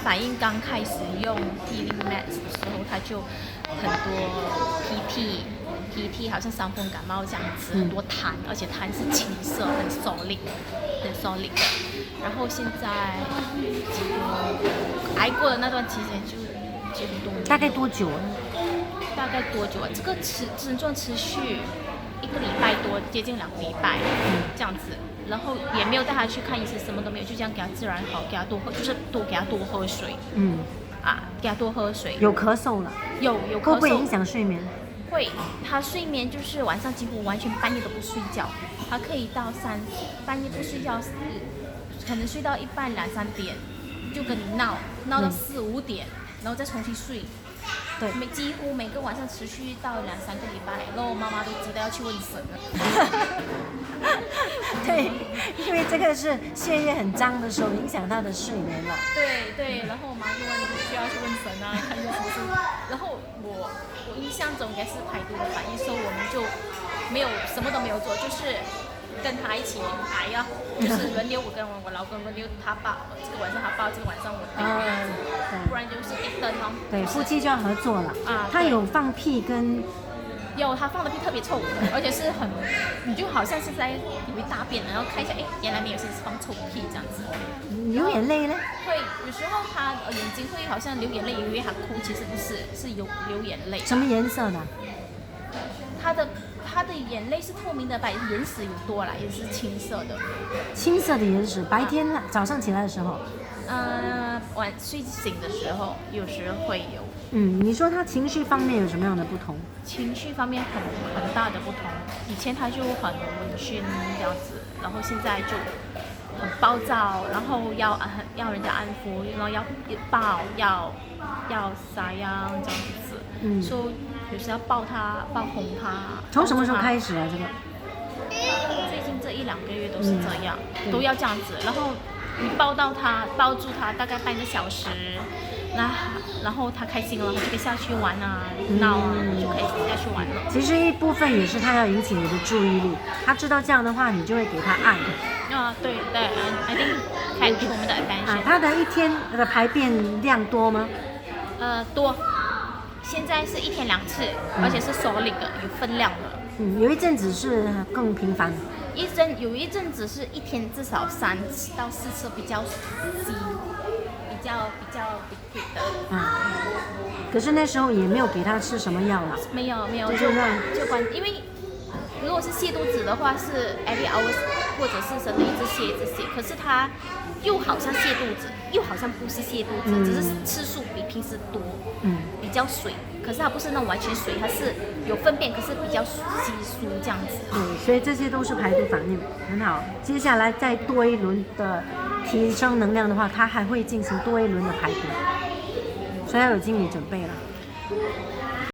反应刚开始用 Healing Max 的时候，它就很多 PT 好像伤风感冒这样子，很多痰，而且痰是青色，很 solid 的。然后现在几乎挨过的那段期间就几乎都没有。大概多久啊？这个症状持续1个礼拜多，接近2个礼拜，这样子。然后也没有带他去看医生，什么都没有，就这样给他自然好，给他多喝，就是给他多喝水。给他多喝水。有咳嗽了？有咳嗽。会不会影响睡眠？会，他睡眠就是晚上几乎完全半夜都不睡觉，他可以到半夜不睡觉，可能睡到一半2、3点，就跟你闹到4、5点，然后再重新睡。对，几乎每个晚上持续到2、3个礼拜，然后我妈妈都急得要去问神了。对，因为这个是血液很脏的时候，影响他的睡眠了。对，然后我妈就需要去问神啊，看一下是不是。然后我印象中应该是排毒的反应，所以我们就没有什么都没有做，就是跟他一起挨啊，就是轮流，我跟我老公轮流，他抱这个晚上他抱，这个晚上我背，不然就是一灯哦。对，夫妻就要合作了。他有放屁跟。有，他放的屁特别臭，而且是你就好像是在有一大便，然后看一下，原来没有，是放臭屁这样子。流眼泪呢？会，有时候他眼睛会好像流眼泪，以为他哭，其实不是，是流眼泪。什么颜色的？他的眼泪是透明的，眼屎有多啦，也是青色的。青色的眼屎，白天早上起来的时候。睡醒的时候有时会有。你说他情绪方面有什么样的不同？情绪方面很大的不同。以前他就很温驯这样子，然后现在就很暴躁，然后要人家安抚，然后要抱，要撒样这样子。所以有时要抱哄他。从什么时候开始啊？这个？最近这1、2个月都是这样，都要这样子，然后。你抱住他大概半个小时，然后他开心了，他就可以下去玩啊，闹啊，就可以下去玩了。其实一部分也是他要引起你的注意力，他知道这样的话，你就会给他爱。对 ，I think catch 我们的 attention。他的一天的排便量多吗？多，现在是1天2次，而且是solid的，有分量的。有一阵子是更频繁。有一阵子是1天至少3到4次，比较稀，比较 liquid 的。可是那时候也没有给他吃什么药了。没有，就因为如果是泻肚子的话是 every hours 或者是真的一直泻。可是他又好像泻肚子，又好像不是泻肚子，只是次数比平时多。比较水。可是它不是那种完全水，它是有粪便，可是比较稀疏这样子。所以这些都是排毒反应，很好。接下来再多一轮的提升能量的话，它还会进行多一轮的排毒，所以要有心理准备了。